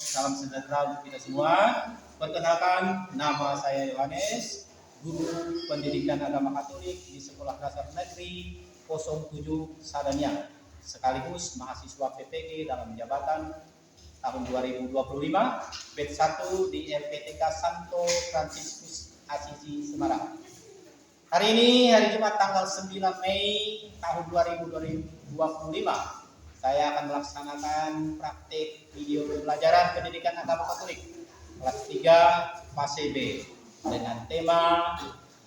Salam sejahtera untuk kita semua. Perkenalkan, nama saya Yohanes, guru pendidikan agama Katolik di Sekolah Dasar Negeri 07 Sadania, sekaligus mahasiswa PPG dalam jabatan tahun 2025, batch 1 di LPTK Santo Fransiskus Assisi Semarang. Hari ini hari Jumat tanggal 9 Mei tahun 2025. Saya akan melaksanakan praktik video pembelajaran pendidikan agama Katolik kelas 3 fase B dengan tema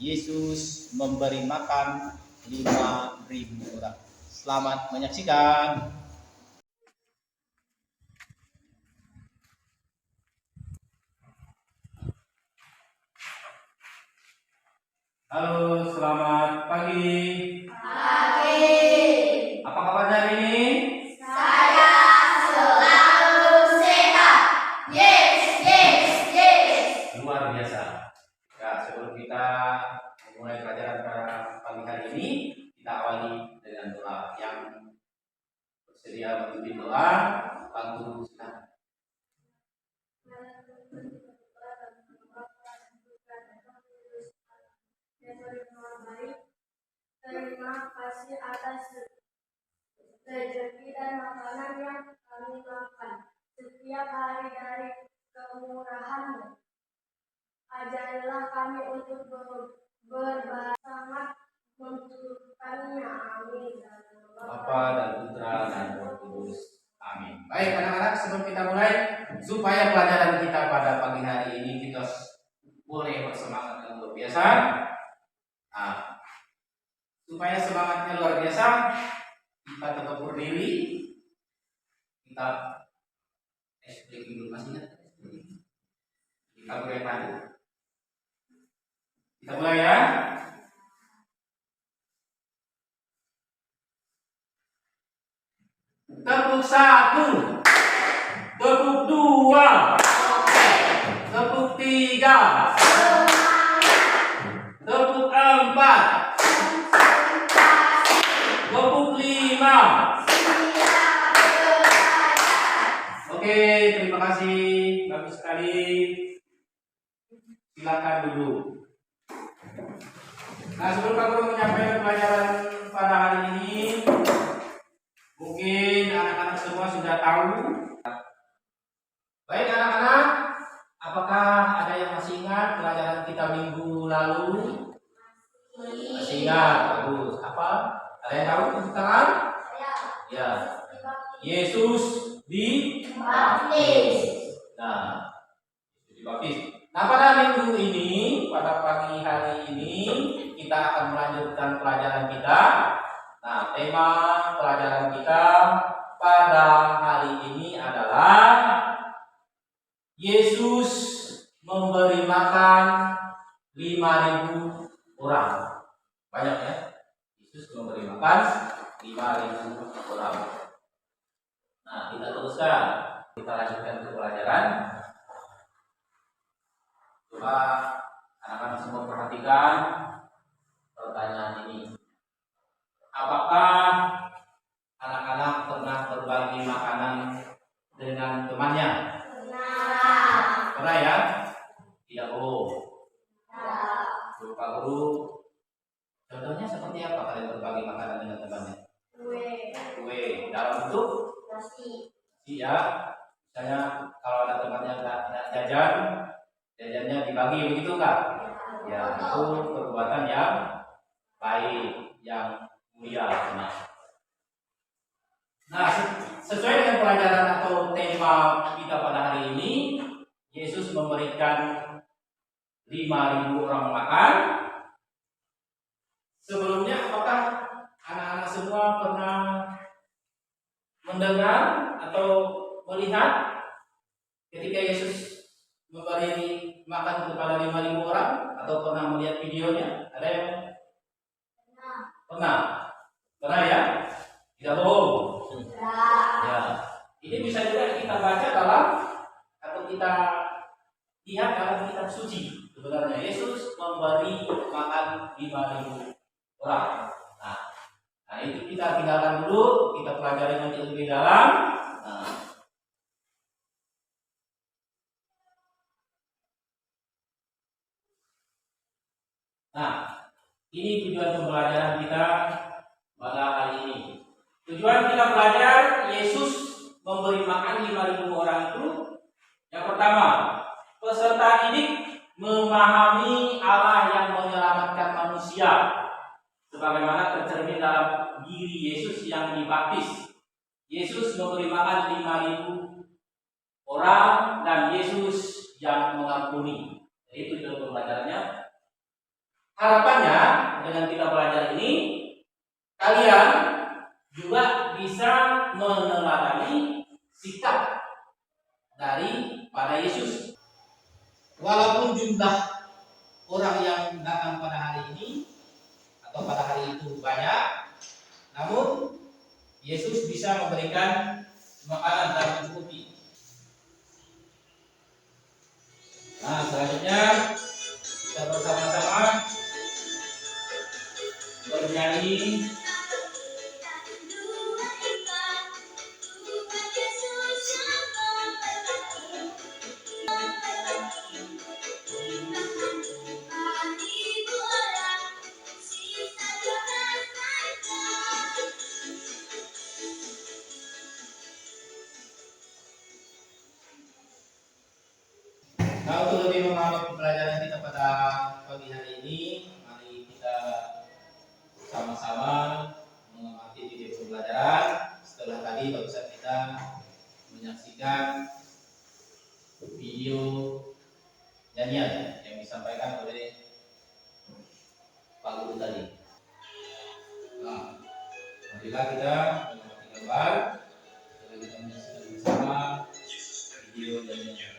Yesus memberi makan 5.000 orang. Selamat menyaksikan. Halo, selamat pagi. Pagi. Apa kabarnya hari ini? Saya selalu sehat. Yes, yes, yes. Luar biasa. Ya, sebelum kita memulai pelajaran pada pagi hari ini, kita awali dengan doa. Yang bersedia memimpin doa, Pak Guru silakan. Terima kasih atas rezeki dan makanan yang kami makan setiap hari dari kemurahan-Mu. Ajarilah kami untuk sangat membutuhkannya. Amin. Bapa dan Putra dan Roh Kudus. Amin. Baik anak-anak, sebelum kita mulai, supaya pelajaran kita pada pagi hari ini kita boleh bersemangat yang luar biasa. Nah, supaya semangatnya luar biasa, kita tetap berdiri. Kita dulu masih ingat? Kita mulai maju. Kita mulai ya. Tepuk 1, tepuk 2, tepuk 3, tepuk 4, tepuk 5. Oke, terima kasih, bagus sekali. Silakan duduk. Nah, sebelum Pak Guru menyampaikan pelajaran pada hari ini, mungkin anak-anak semua sudah tahu. Baik anak-anak, apakah ada yang masih ingat pelajaran kita minggu lalu? Masih ingat, bagus. Apa? Ada yang tahu tepuk tangan? Ya. Yesus dibaptis. Nah, dibaptis. Nah, pada minggu ini, pada pagi hari ini, kita akan melanjutkan pelajaran kita. Nah, tema pelajaran kita pada hari ini adalah Yesus memberi makan 5.000 orang. Banyak ya? Yesus memberi makan 5.000 orang. Nah, kita teruskan. Kita lanjutkan ke pelajaran. Coba anak-anak semua perhatikan pertanyaan ini. Apakah anak-anak pernah berbagi makanan dengan temannya? Pernah ya? Tidak bohong. Pak Guru, contohnya seperti apa kalian berbagi makanan dengan temannya? Kue. Dalam bentuk? Nasi ya. Misalnya kalau ada temannya jajannya dibagi, begitu enggak? Ya, itu perbuatan yang baik, yang mulia. Nah, sesuai dengan pelajaran atau tema kita pada hari ini, Yesus memberikan 5.000 orang makan. Sebelumnya, apakah anak-anak semua pernah mendengar atau melihat ketika Yesus memberi makan kepada 5.000 orang, atau pernah melihat videonya? Ada yang pernah? Pernah ya? Tidak bohong. Ya. Ini bisa juga kita baca dalam atau kita lihat dalam kitab suci. Sebenarnya Yesus memberi makan 5.000 orang. Nah, itu kita tinggalkan dulu, kita pelajari nanti lebih dalam. Nah, Nah, ini tujuan pembelajaran kita pada hari ini. Tujuan kita belajar Yesus memberi makan 5.000 orang itu. Yang pertama, peserta didik memahami Allah yang menyelamatkan manusia, sebagaimana tercermin dalam diri Yesus yang dibaptis. Yesus memberi makan 5.000 orang dan Yesus yang mengampuni. Itu tujuan pembelajarannya. Harapannya dengan kita belajar ini, kalian juga bisa meneladani sikap daripada Yesus. Walaupun jumlah orang yang datang pada hari ini atau pada hari itu banyak, namun Yesus bisa memberikan makanan dan mencukupi. Nah, selanjutnya kita bersama-sama bernyanyi Nah, untuk lebih memahami pembelajaran kita pada pagi hari ini, mari kita sama-sama mengamati video pembelajaran. Setelah tadi barusan kita menyaksikan video nyanyian yang disampaikan oleh Pak Guru tadi. Nah, marilah kita mengamati gambar, setelah kita menyaksikan bersama video nyanyian.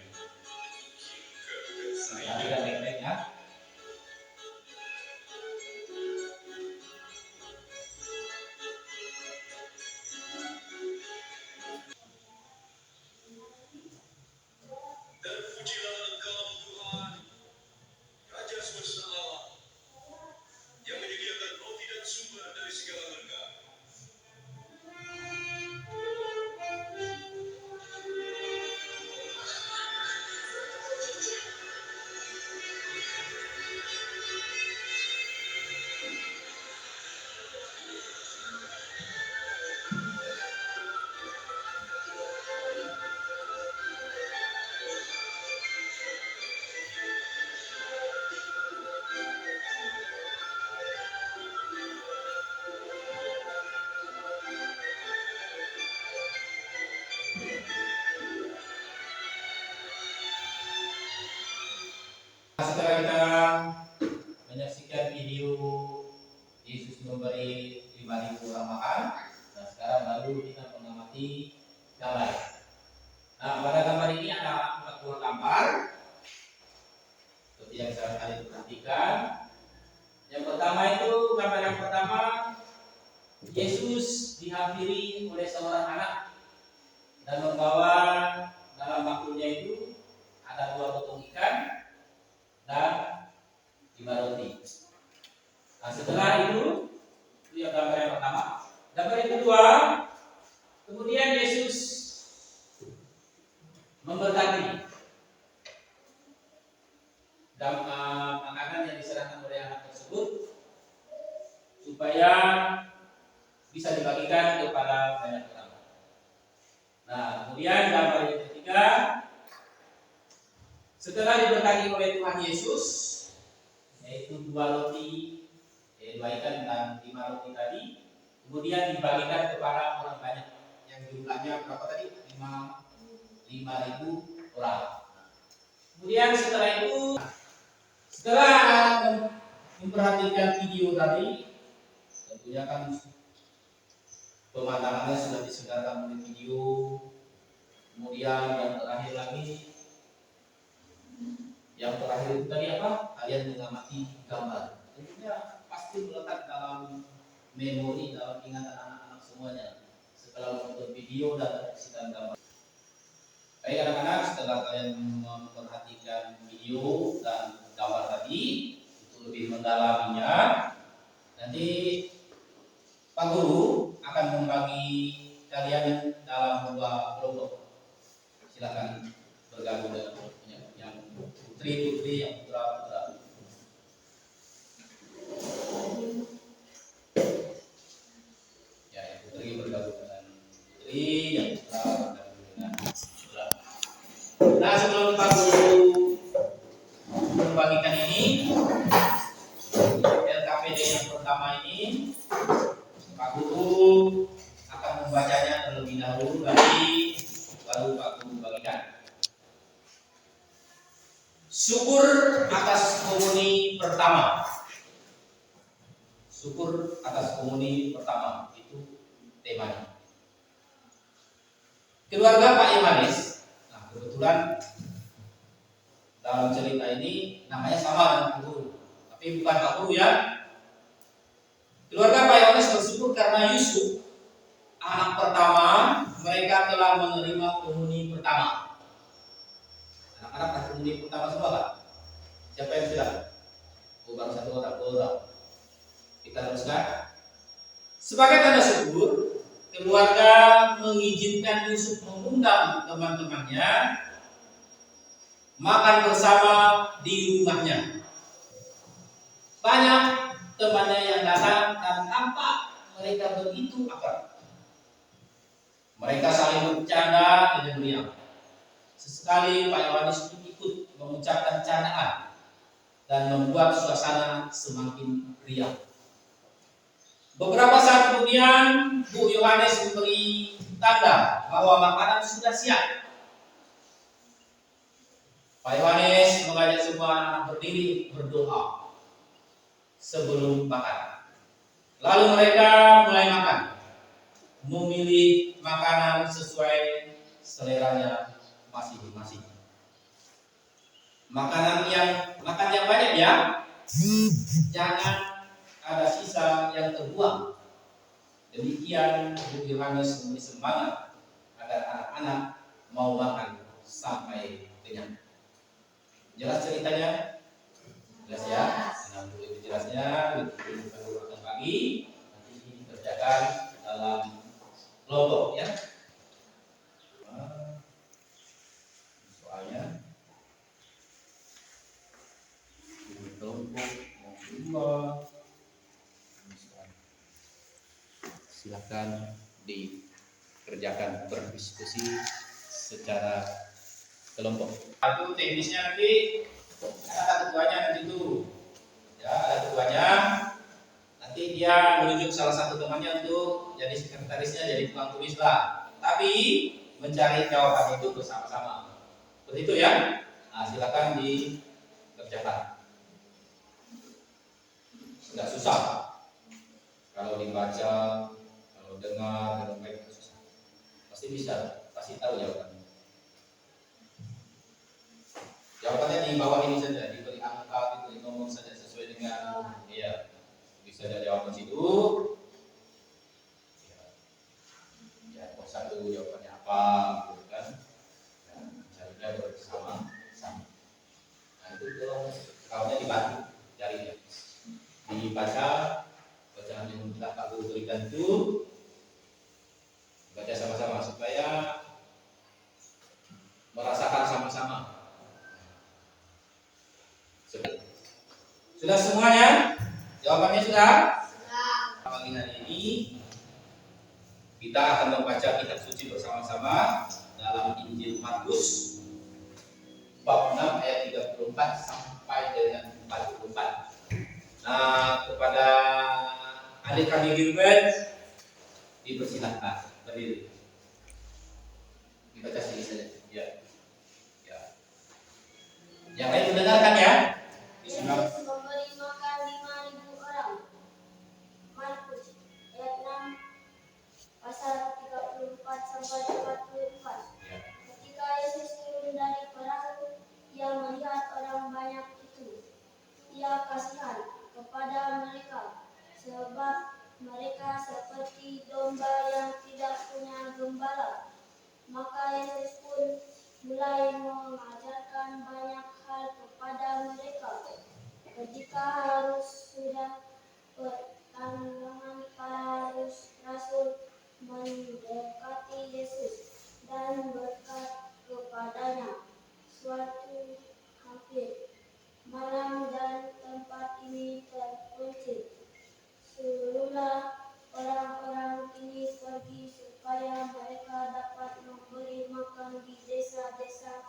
Perhatikan baik-baik ya. Dan pujilah Engkau Tuhan, Raja semesta alam, yang menyediakan roti dan sumber dari segala berkah. Setelah kita menyaksikan video Yesus memberi 5.000 orang makan, nah sekarang baru kita mengamati gambar. Nah, pada gambar ini ada 4 buah gambar seperti yang saya tadi perhatikan. Yang pertama itu, gambar yang pertama, Yesus dihampiri oleh seorang anak dan membawa dalam bakulnya itu ada 2 potong ikan dan 5 roti. Nah, setelah itu yang gambar yang pertama. Gambar yang kedua, kemudian Yesus memberkati dan makanan yang diserahkan oleh anak tersebut supaya bisa dibagikan kepada banyak orang. Nah, kemudian gambar yang ketiga, setelah diberkati oleh Tuhan Yesus, yaitu 2 roti, 2 ikan dan 5 roti tadi, kemudian dibagikan kepada orang banyak yang jumlahnya berapa tadi? 5.000 orang. Kemudian setelah itu, setelah memperhatikan video tadi, tentunya kan pemandangannya sudah disegarkan oleh video. Kemudian yang terakhir lagi, yang terakhir itu tadi apa? Kalian mengamati gambar. Tentunya pasti melekat dalam memori, dalam ingatan anak-anak semuanya setelah menonton video dan menyaksikan gambar. Baik anak-anak, setelah kalian memperhatikan video dan gambar tadi, untuk lebih mendalaminya, nanti Pak Guru akan membagi kalian dalam 2 kelompok. Silakan bergabung dengan yang putri-putri, yang putra-putra. Pak Guru membagikan ini, LKPD yang pertama ini, Pak Guru akan membacanya terlebih dahulu, baru Pak Guru bagikan. Syukur atas komuni pertama. Syukur atas komuni pertama, itu temanya. Keluarga Pak Yohanes, nah kebetulan dalam cerita ini namanya sama dengan Pak Guru, tapi bukan Pak Guru ya. Keluarga Pak Yohanes bersyukur karena Yusuf, anak pertama, mereka telah menerima komuni pertama. Anak-anak komuni pertama semua kan? Siapa yang bilang? Oh, baru satu orang. Kita teruskan. Sebagai tanda syukur, keluarga mengizinkan Yusuf mengundang teman-temannya makan bersama di rumahnya. Banyak temannya yang datang dan tampak mereka begitu akrab. Mereka saling bercanda dengan riang. Sesekali Pak Yohanes ikut mengucapkan candaan dan membuat suasana semakin riang. Beberapa saat kemudian Bu Yohanes memberi tanda bahwa makanan sudah siap. Pak Yohanes mengajak semua anak berdiri berdoa sebelum makan. Lalu mereka mulai makan, memilih makanan sesuai seleranya masing-masing. Makan yang banyak ya, jangan ada sisa yang terbuang. Demikian Bu Yohanes memberi semangat agar anak-anak mau makan sampai kenyang. Jelas ceritanya? Jelas ya? Nah, untuk lebih jelasnya, kita akan bagi nanti dikerjakan dalam kelompok ya. Soalnya di kelompok mau silakan dikerjakan berdiskusi secara kelompok. Itu teknisnya nanti ada ketuanya nanti itu. Ya, ada ketuanya. Nanti dia menunjuk salah satu temannya untuk jadi sekretarisnya, jadi tukang tulis lah. Tapi mencari jawaban itu bersama-sama. Seperti itu ya. Nah, silakan dikerjakan. Tidak susah. Kalau dibaca, kalau dengar, kalau baik susah. Pasti bisa, pasti tahu jawabannya. Jawabannya di bawah ini saja, diberi angka, diberi nomor saja sesuai dengan ya. Bisa ada jawaban situ. Ya, satu jawabannya apa, gitu kan? Dan carinya bersama sama. Nah, itu kalau dibantu cari ya. Dibaca bacaan yang telah Pak Guru berikan itu baca sama-sama supaya merasakan sama-sama. Sudah semuanya? Jawabannya sudah? Pagi hari ini kita akan membaca kitab suci bersama-sama dalam Injil Markus bab 6 ayat 34 sampai dengan 44. Nah, kepada adik kami Gilbert dipersilahkan berdiri. Dibaca sendiri saja. Ya. Ya. Yang lain mendengarkan ya. Bismillah. Yesus memberi makan 5.000 orang. Markus ayat 6 pasal 34 sampai 44. Ya. Ketika Yesus turun dari perahu, ia melihat orang banyak itu. Ia kasihan kepada mereka, sebab mereka seperti domba yang tidak punya gembala. Maka Yesus pun mulai mengajarkan banyak hal kepada mereka. Ketika sudah pertengahan, para rasul mendekati Yesus dan berkata kepadanya, "Suatu hampir malam dan tempat ini terkunci. Suruhlah orang-orang ini pergi supaya mereka dapat memberi makan di desa-desa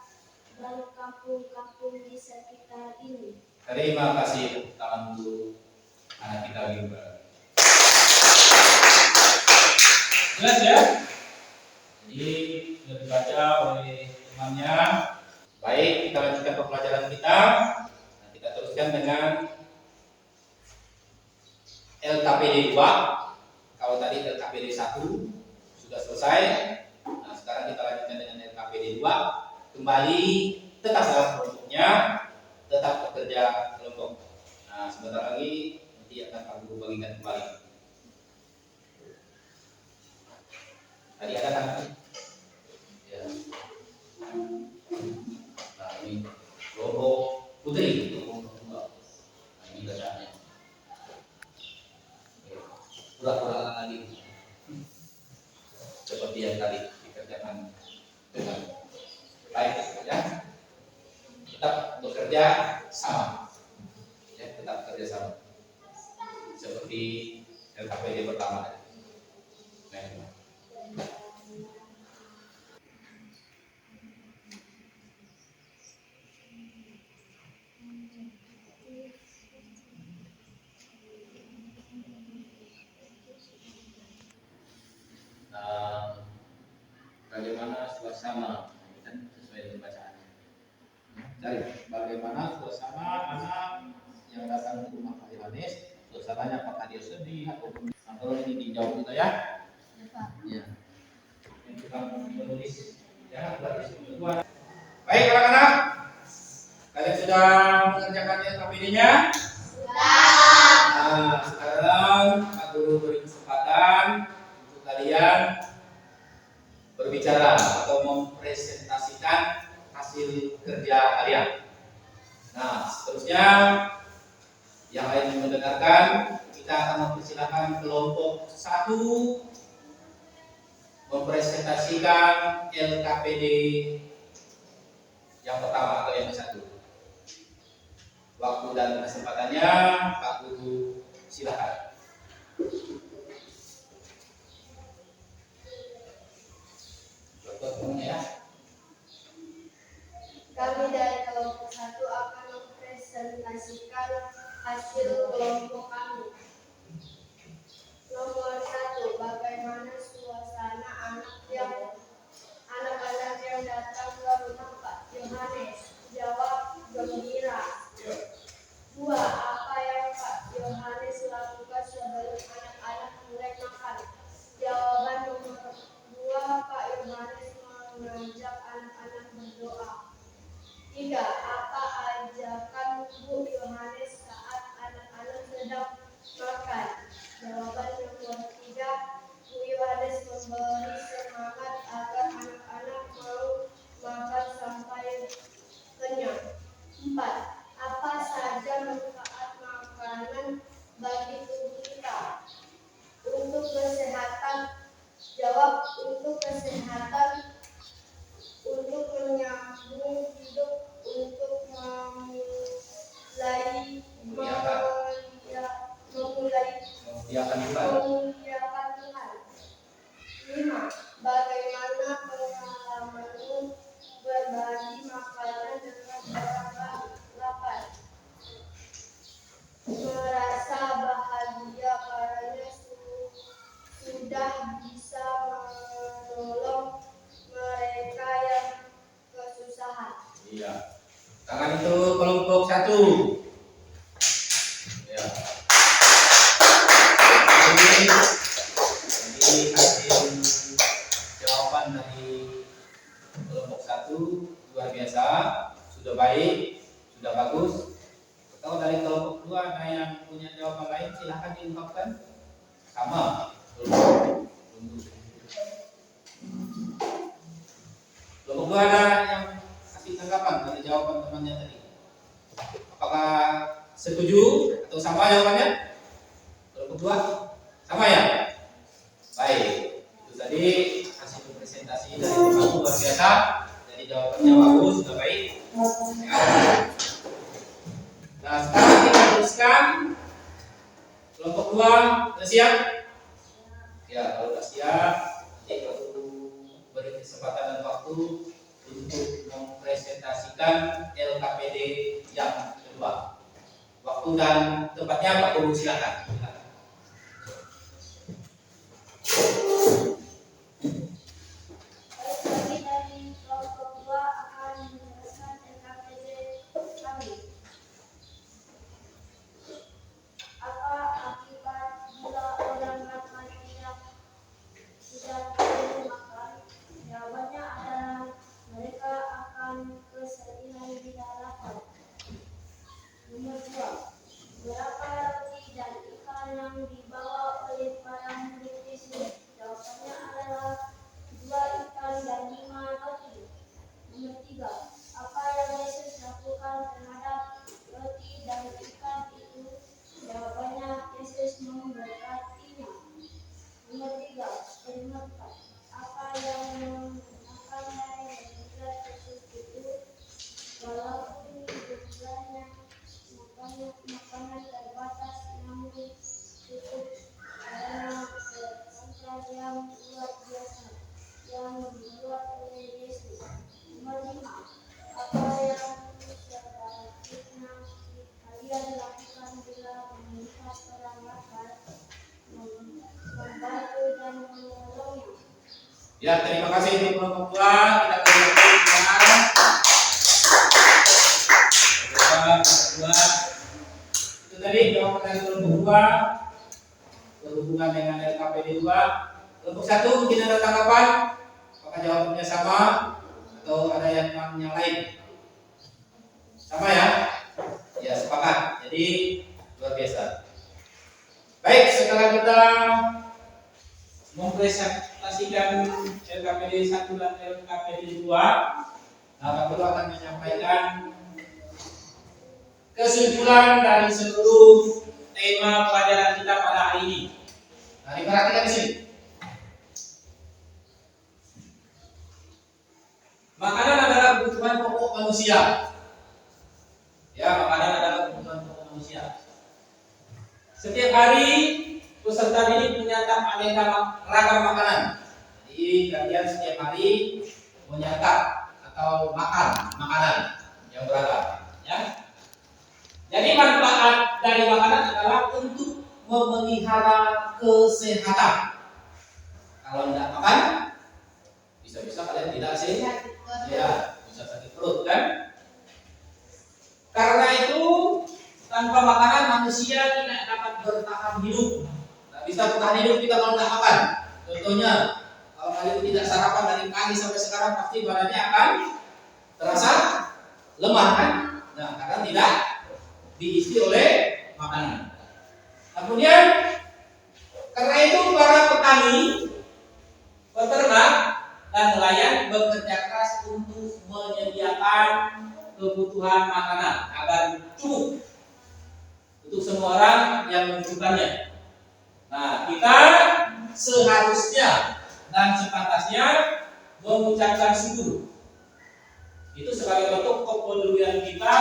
dan kampung-kampung di sekitar ini. Terima kasih tepuk tangan untuk anak kita Gilbert. Jelas ya? Jadi sudah dibaca oleh temannya. Baik, kita lanjutkan pembelajaran kita. Nah, kita teruskan dengan LKPD 2. Kalau tadi LKPD 1 sudah selesai. Nah, sekarang kita lanjutkan dengan LKPD 2. Kembali tetap dalam kelompoknya, tetap bekerja kelompok. Nah, sebentar lagi nanti akan Pak Guru bagikan kembali. Tadi ada kan? Ya. Nah, ini kelompok putri, kelompok tunggal. Nah, ini bacaannya. Pura-pura lagi. Seperti yang tadi dikerjakan dengan baik ya. Tetap bekerja sama. Ya, tetap bekerja sama. Seperti LKPD pertama. Nah, bagaimana suasana kan sesuai dengan bacaannya. Cari bagaimana suasana anak yang datang ke rumah Pak Yohanes, suasananya apakah dia sedih ataupun kalau ini dijawab kita ya. Ya. Yang kita menulis ya berarti semua. Baik anak-anak, kalian sudah mengerjakan LKPD-nya? Nah, sekarang Pak Guru beri kesempatan untuk kalian berbicara atau mempresentasikan hasil kerja kalian. Nah, seterusnya yang lain mendengarkan, kita akan mempersilakan kelompok 1 mempresentasikan LKPD yang pertama atau yang ke-1. Waktu dan kesempatannya Pak Guru silakan. Ya. Kami dari kelompok 1 akan mempresentasikan hasil kelompok kami. Nomor 1, bagaimana suasana anak-anak yang datang ke rumah Pak Yohanes? Jawab, gembira. 2, apa yang Pak Yohanes lakukan sebelum anak-anak mulai makan? Jawaban nomor 2, Pak Yohanes mengajak anak-anak berdoa. 3, apa ajakan Bu Yohanes saat anak-anak sedang makan? Jawaban nomor 3, Bu Yohanes memberi semangat agar anak-anak mau makan sampai kenyang. 4, apa saja manfaat makanan bagi tubuh kita? Untuk kesehatan, jawab untuk kesehatan, untuk menyambung hidup, untuk memuliakan Tuhan. 5, bagaimana pengalamanmu berbagi makanan dengan orang lapar? Merasa bahagia karena sudah bisa menolong mereka yang kesusahan. Iya. Tangan itu kelompok 1. Ya. Jadi hasil jawaban dari kelompok 1 luar biasa, sudah baik, sudah bagus. Kalau dari kelompok 2 ada yang punya jawaban lain, silahkan diungkapkan. Sama. Kelompok 2 ada yang kasih tanggapan dari jawaban temannya tadi. Apakah setuju atau sama jawabannya? Kelompok 2 sama ya? Baik. Itu tadi hasil presentasi dari teman luar biasa. Jadi jawabannya bagus, sudah baik. Ya. Nah, sekarang kita teruskan kelompok 2 sudah siap? Ya, kalau sudah siap, nanti aku beri kesempatan dan waktu untuk mempresentasikan LKPD yang kedua. Waktu dan tempatnya Pak Guru silakan. Kami dari kelompok 2 akan menjelaskan LKPD kami. Apa akibat bila orang makan tidak perlu makan? Jawabannya adalah mereka akan kesedihan bila lapar. Nomor 2, berapa roti dan ikan yang dibawa oleh para murid Yesus? Jawabannya adalah 2 ikan dan 5 roti. Nomor 3, apa yang Yesus lakukan terhadap roti dan ikan itu? Jawabannya, Yesus memberkatinya. Nomor 4, apa yang menggunakan dari mujizat Yesus itu? Walaupun jumlahnya makanan terbatas, namun cukup karena kebesaran yang luar biasa yang dibuat oleh Yesus. Nomor 5, apa yang sebaliknya kalian lakukan bila melihat orang lapar, membantu dan menolongnya? Ya, terima kasih untuk kelompok 2. Kita kembali kedua. Itu tadi jawaban dari kelompok 2 berhubungan dengan LKPD 2. Kelompok 1 mungkin ada tanggapan? Apakah jawabannya sama atau ada yang lain? Sama ya? Ya, sepakat. Jadi luar biasa. Baik, setelah kita mempresentasikan LKPD 1 dan LKPD 2, Pak Guru akan menyampaikan kesimpulan dari seluruh tema pelajaran kita pada hari ini. Nah, diperhatikan di sini. Makanan adalah kebutuhan pokok manusia. Ya, makanan adalah kebutuhan pokok manusia. Setiap hari peserta didik menyantap aneka ragam makanan. Jadi kalian setiap hari menyantap atau makan makanan yang beragam. Ya. Jadi manfaat dari makanan adalah untuk memelihara kesehatan. Kalau tidak makan, bisa-bisa kalian tidak sehat. Ya, bisa sakit perut kan? Karena itu tanpa makanan manusia tidak dapat bertahan hidup. Tidak bisa bertahan hidup kita kalau tidak makan. Contohnya, kalau kalian tidak sarapan dari pagi sampai sekarang pasti badannya akan terasa lemah kan? Nah, karena tidak diisi oleh makanan. Kemudian karena itu para petani, peternak dan nelayan bekerja keras untuk menyediakan kebutuhan makanan agar cukup untuk semua orang yang membutuhkannya. Nah, kita seharusnya dan sepantasnya mengucapkan syukur. Itu sebagai bentuk kepedulian kita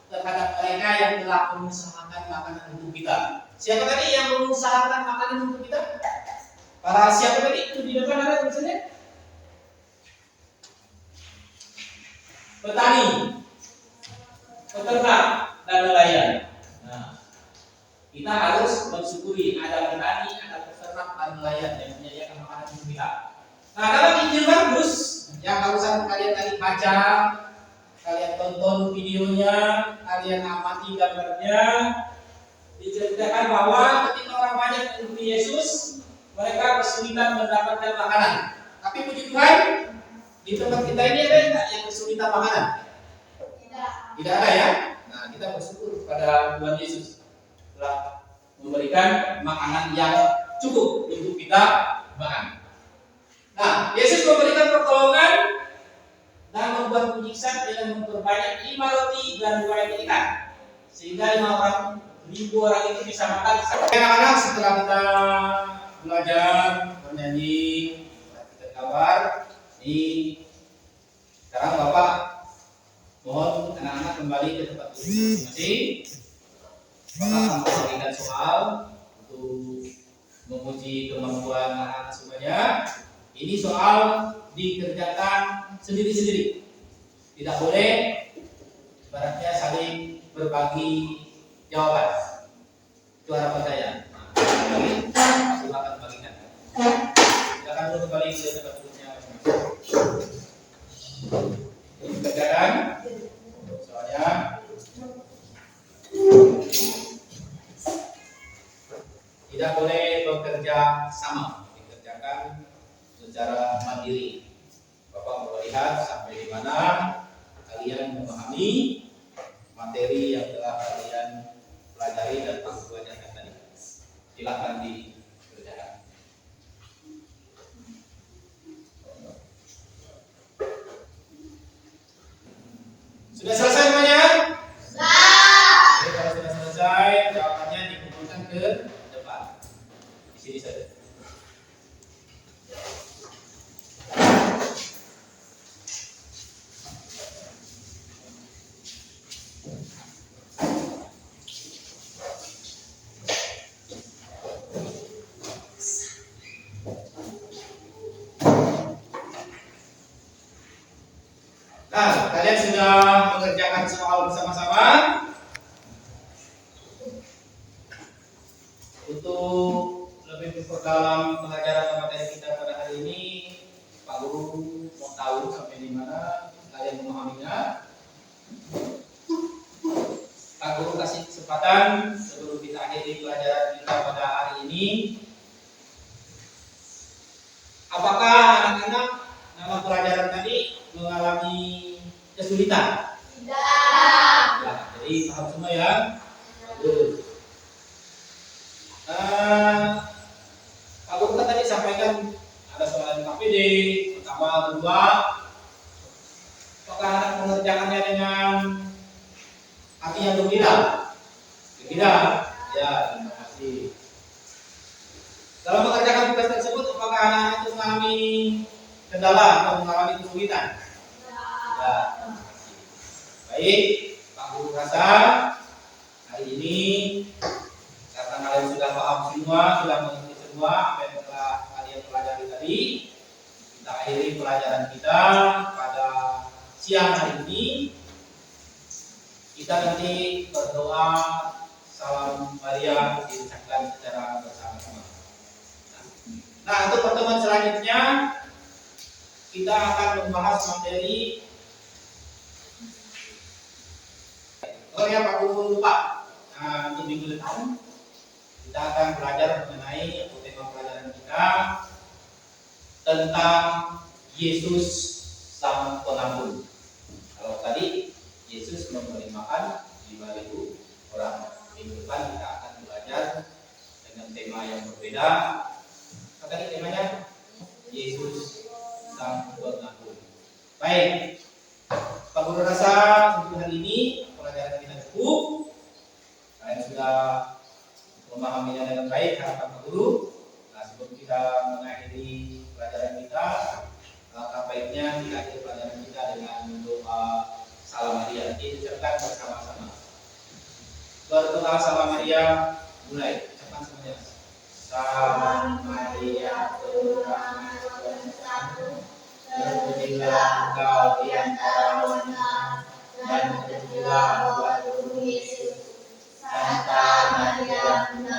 terhadap mereka yang telah mengusahakan makanan untuk kita. Siapa tadi yang mengusahakan makanan untuk kita? Para siapa tadi? Itu di depan ada tulisannya? Petani, peternak, dan nelayan. Nah, kita harus mensyukuri ada petani, ada peternak, dan nelayan yang menyediakan makanan untuk kita. Nah, dalam Injil Markus yang barusan kalian tadi baca, kalian tonton videonya, kalian amati gambarnya, diceritakan bahwa ketika orang banyak mengikuti Yesus, mereka kesulitan mendapatkan makanan. Tapi puji Tuhan, di tempat kita ini ada enggak yang kesulitan makanan? Tidak ada ya? Nah, kita bersyukur kepada Tuhan Yesus telah memberikan makanan yang cukup untuk kita makan. Nah, Yesus memberikan pertolongan dan membuat mujizat dengan memperbanyak 5 roti dan 2 ekor ikan, sehingga 5.000 orang itu bisa makan. Anak-anak, setelah kita belajar bernyanyi, kita kabar, ini sekarang Bapak mohon anak-anak kembali ke tempat duduk masing-masing. Bapak akan memberikan soal untuk menguji kemampuan anak-anak semuanya. Ini soal dikerjakan sendiri-sendiri. Tidak boleh ibaratnya saling berbagi jawaban. Itu harapan saya. Nah, silakan bagikan. Silakan dulu kembali ke tempat duduknya. Ini pekerjaan. Soalnya tidak boleh bekerja sama, dikerjakan secara mandiri. Bapak mau lihat sampai di mana kalian memahami materi yang telah kalian pelajari dan Pak ajarkan tadi. Silakan dikerjakan. Sudah selesai semuanya? Oke, kalau sudah selesai, jawabannya dikumpulkan ke depan. Di sini saja. Nah, kalian sudah mengerjakan soal bersama-sama. Untuk lebih memperdalam pelajaran materi kita pada hari ini, Pak Guru mau tahu sampai di mana kalian memahaminya. Pak Guru kasih kesempatan sebelum kita akhiri pelajaran kita pada hari ini. Apakah anak-anak dalam pelajaran tadi mengalami kesulitan? Tidak. Ya, jadi paham semua ya? Bagus. Pak Guru kan tadi sampaikan ada soalan KPD pertama, kedua. Apakah anak mengerjakannya dengan hati yang gembira? Gembira? Ya, terima kasih. Dalam mengerjakan tugas tersebut, apakah anak-anak itu mengalami kendala atau mengalami kesulitan? Ya, terima kasih. Baik, Pak Guru rasa hari ini karena kalian sudah paham semua, sudah mengerti semua apa yang telah kalian pelajari tadi, kita akhiri pelajaran kita pada siang hari ini. Kita nanti berdoa salam Maria diucapkan secara bersama-sama. Nah, untuk pertemuan selanjutnya kita akan membahas materi. Oh ya, Pak Guru lupa. Nah, untuk minggu depan kita akan belajar mengenai atau tema pelajaran kita tentang Yesus sang pengampun. Kalau tadi Yesus memberi makan 5.000 orang, minggu depan kita akan belajar dengan tema yang berbeda. Apa tadi temanya? Yesus sang pengampun. Baik, Pak Guru rasa untuk hari ini pelajaran kita cukup. Kalian sudah memahaminya dengan baik, harapan Pak Guru. Nah, sebelum kita mengakhiri pelajaran kita, langkah baiknya kita akhiri pelajaran kita dengan doa Salam Maria. Diucapkan bersama-sama. Berdoa Salam Maria, mulai. Ucapkan semuanya. Salam Maria, Tuhan bersatu, terpujilah Engau di antara wanita, dan terpujilah buah tubuh Yesus. Santa Maria, Bunda